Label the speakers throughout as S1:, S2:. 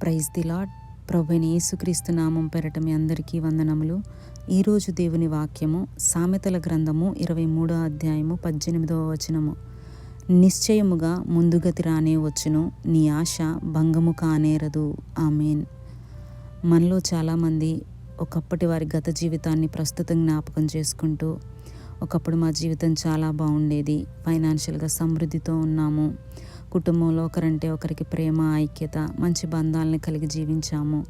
S1: Praise the lord. ప్రభువైన యేసుక్రీస్తు నామం పేరట మీ అందరికీ వందనములు. ఈరోజు దేవుని వాక్యము సామెతల గ్రంథము 23వ అధ్యాయము 18వ వచనము. నిశ్చయముగా ముందుగతి రానే వచ్చును, నీ ఆశ భంగము కానేరదు. ఆమేన్. మనలో చాలామంది ఒకప్పటి వారి గత జీవితాన్ని ప్రస్తుతం జ్ఞాపకం చేసుకుంటూ, ఒకప్పుడు మా జీవితం చాలా బాగుండేది, ఫైనాన్షియల్గా సమృద్ధితో ఉన్నాము, కుటుంబంలో ఒకరంటే ఒకరికి ప్రేమ, ఐక్యత, మంచి బంధాలని కలిగి జీవించాము,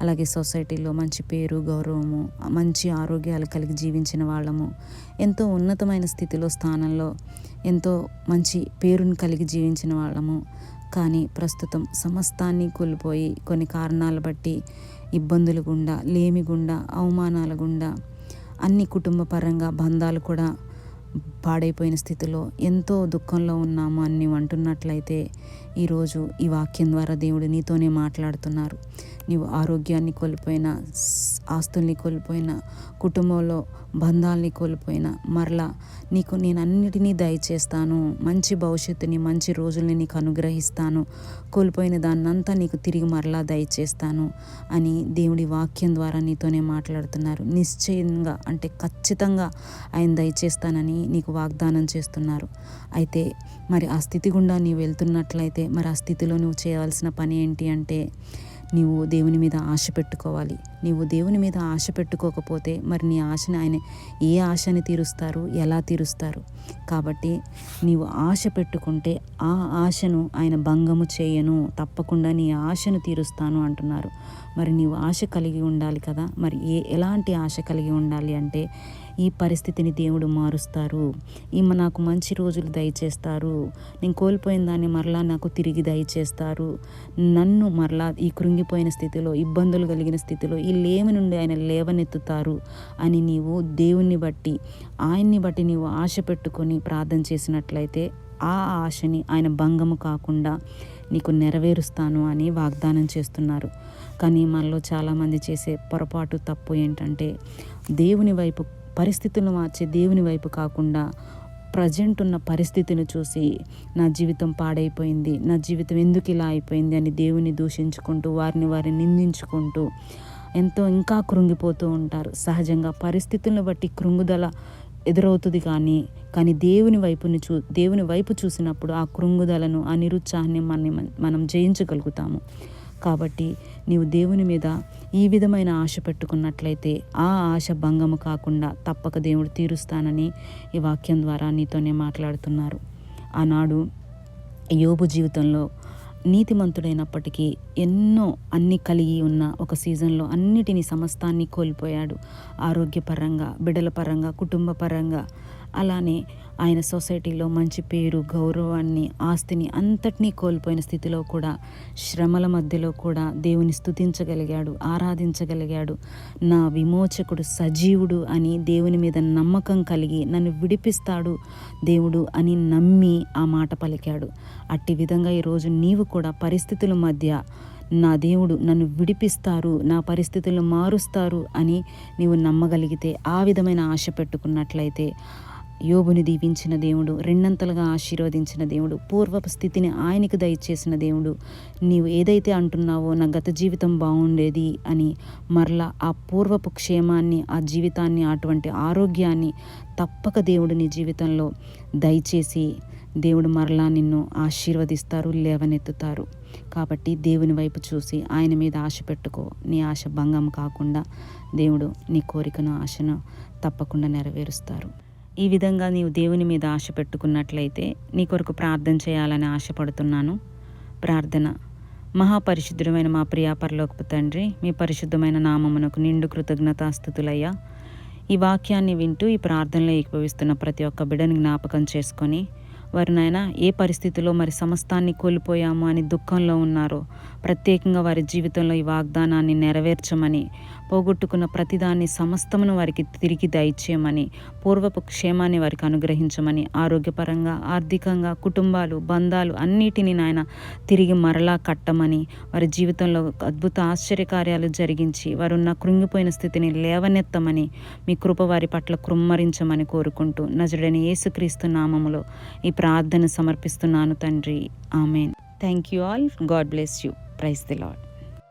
S1: అలాగే సొసైటీలో మంచి పేరు, గౌరవము, మంచి ఆరోగ్యాలు కలిగి జీవించిన వాళ్ళము, ఎంతో ఉన్నతమైన స్థితిలో, స్థానంలో ఎంతో మంచి పేరును కలిగి జీవించిన వాళ్ళము. కానీ ప్రస్తుతం సమస్తాన్ని కోల్పోయి కొన్ని కారణాలు బట్టి ఇబ్బందులు గుండా, లేమి గుండా, అవమానాల గుండా, అన్ని కుటుంబ పరంగా బంధాలు కూడా పాడైపోయిన స్థితిలో ఎంతో దుఃఖంలో ఉన్నాము అని అంటున్నట్లయితే, ఈరోజు ఈ వాక్యం ద్వారా దేవుడు నీతోనే మాట్లాడుతున్నారు. నీవు ఆరోగ్యాన్ని కోల్పోయినా, ఆస్తుల్ని కోల్పోయినా, కుటుంబంలో బంధాలని కోల్పోయినా, మరలా నీకు నేను అన్నిటినీ దయచేస్తాను, మంచి భవిష్యత్తుని, మంచి రోజుల్ని నీకు అనుగ్రహిస్తాను, కోల్పోయిన దాన్నంతా నీకు తిరిగి మరలా దయచేస్తాను అని దేవుడి వాక్యం ద్వారా నీతోనే మాట్లాడుతున్నారు. నిశ్చయంగా అంటే ఖచ్చితంగా ఆయన దయచేస్తానని నీకు వాగ్దానం చేస్తున్నారు. అయితే మరి ఆ స్థితి గుండా నీవు వెళ్తున్నట్లయితే, మరి ఆ స్థితిలో నువ్వు చేయాల్సిన పని ఏంటి అంటే, నీవు దేవుని మీద ఆశ పెట్టుకోవాలి. నీవు దేవుని మీద ఆశ పెట్టుకోకపోతే మరి నీ ఆశని ఆయన ఏ ఆశని తీరుస్తారు, ఎలా తీరుస్తారు? కాబట్టి నీవు ఆశ పెట్టుకుంటే ఆ ఆశను ఆయన భంగము చేయను, తప్పకుండా నీ ఆశను తీరుస్తాను అంటున్నారు. మరి నీవు ఆశ కలిగి ఉండాలి కదా. మరి ఎలాంటి ఆశ కలిగి ఉండాలి అంటే, ఈ పరిస్థితిని దేవుడు మారుస్తారు, నాకు మంచి రోజులు దయచేస్తారు, నేను కోల్పోయిన దాన్ని మరలా నాకు తిరిగి దయచేస్తారు, నన్ను మరలా ఈ కృంగిపోయిన స్థితిలో, ఇబ్బందులు కలిగిన స్థితిలో ఈ లేమి నుండి ఆయన లేవనెత్తుతారు అని నీవు దేవుణ్ణి బట్టి, ఆయన్ని బట్టి నీవు ఆశ పెట్టుకొని ప్రార్థన చేసినట్లయితే ఆ ఆశని ఆయన భంగము కాకుండా నీకు నెరవేరుస్తాను అని వాగ్దానం చేస్తున్నారు. కానీ మనలో చాలామంది చేసే పొరపాటు, తప్పు ఏంటంటే, దేవుని వైపు, పరిస్థితులను మార్చే దేవుని వైపు కాకుండా ప్రజెంట్ ఉన్న పరిస్థితిని చూసి నా జీవితం పాడైపోయింది, నా జీవితం ఎందుకు ఇలా అయిపోయింది అని దేవుని దూషించుకుంటూ, వారిని నిందించుకుంటూ ఎంతో ఇంకా కృంగిపోతూ ఉంటారు. సహజంగా పరిస్థితులను బట్టి కృంగుదల ఎదురవుతుంది, కానీ దేవుని వైపు చూసినప్పుడు ఆ కృంగుదలను, ఆ నిరుత్సాహాన్ని మనం జయించగలుగుతాము. కాబట్టి నీవు దేవుని మీద ఈ విధమైన ఆశ పెట్టుకున్నట్లయితే ఆ ఆశ భంగము కాకుండా తప్పక దేవుడు తీరుస్తానని ఈ వాక్యం ద్వారా నీతోనే మాట్లాడుతున్నారు. ఆనాడు యోబు జీవితంలో నీతిమంతుడైనప్పటికీ అన్ని కలిగి ఉన్న ఒక సీజన్లో అన్నిటినీ, సమస్తాన్ని కోల్పోయాడు. ఆరోగ్యపరంగా, బిడ్డల పరంగా, కుటుంబ పరంగా, అలానే ఆయన సొసైటీలో మంచి పేరు, గౌరవాన్ని, ఆస్తిని అంతటినీ కోల్పోయిన స్థితిలో కూడా, శ్రమల మధ్యలో కూడా దేవుని స్తుతించగలిగాడు, ఆరాధించగలిగాడు. నా విమోచకుడు సజీవుడు అని దేవుని మీద నమ్మకం కలిగి, నన్ను విడిపిస్తాడు దేవుడు అని నమ్మి ఆ మాట పలికాడు. అట్టి విధంగా ఈరోజు నీవు కూడా పరిస్థితుల మధ్య నా దేవుడు నన్ను విడిపిస్తారు, నా పరిస్థితులను మారుస్తారు అని నీవు నమ్మగలిగితే, ఆ విధమైన ఆశ పెట్టుకున్నట్లయితే, యోబుని దీవించిన దేవుడు, రెండంతలుగా ఆశీర్వదించిన దేవుడు, పూర్వపు స్థితిని ఆయనకు దయచేసిన దేవుడు, నీవు ఏదైతే అంటున్నావో నా గత జీవితం బాగుండేది అని, మరలా ఆ పూర్వపు క్షేమాన్ని, ఆ జీవితాన్ని, అటువంటి ఆరోగ్యాన్ని తప్పక దేవుడు నీ జీవితంలో దయచేసి దేవుడు మరలా నిన్ను ఆశీర్వదిస్తారు, లేవనెత్తుతారు. కాబట్టి దేవుని వైపు చూసి ఆయన మీద ఆశ పెట్టుకో. నీ ఆశ భంగం కాకుండా దేవుడు నీ కోరికను, ఆశను తప్పకుండా నెరవేరుస్తారు. ఈ విధంగా నీవు దేవుని మీద ఆశ పెట్టుకున్నట్లయితే నీ కొరకు ప్రార్థన చేయాలని ఆశపడుతున్నాను. ప్రార్థన. మహాపరిశుద్ధుడమైన మా ప్రియ పరలోకపు తండ్రి, మీ పరిశుద్ధమైన నామమునకు నిండు కృతజ్ఞతాస్తుతులయ్యా. ఈ వాక్యాన్ని వింటూ ఈ ప్రార్థనలో ఏకీభవిస్తున్న ప్రతి ఒక్క బిడ్డని జ్ఞాపకం చేసుకొని, వారు నాయన ఏ పరిస్థితిలో మరి సమస్తాన్ని కోల్పోయాము అని దుఃఖంలో ఉన్నారో, ప్రత్యేకంగా వారి జీవితంలో ఈ వాగ్దానాన్ని నెరవేర్చమని, పోగొట్టుకున్న ప్రతిదాన్ని సమస్తమును వారికి తిరిగి దయచేయమని, పూర్వపు క్షేమాన్ని వారికి అనుగ్రహించమని, ఆరోగ్యపరంగా, ఆర్థికంగా, కుటుంబాలు, బంధాలు అన్నిటినీ నాయన తిరిగి మరలా కట్టమని, వారి జీవితంలో అద్భుత ఆశ్చర్యకార్యాలు జరిగించి వారున్న కృంగిపోయిన స్థితిని లేవనెత్తమని, మీ కృప వారి పట్ల కృమ్మరించమని కోరుకుంటూ నజరుడైన యేసుక్రీస్తు నామములో ఈ ప్రార్థన సమర్పిస్తున్నాను తండ్రి. Amen. Thank you all. God bless you. Praise the lord.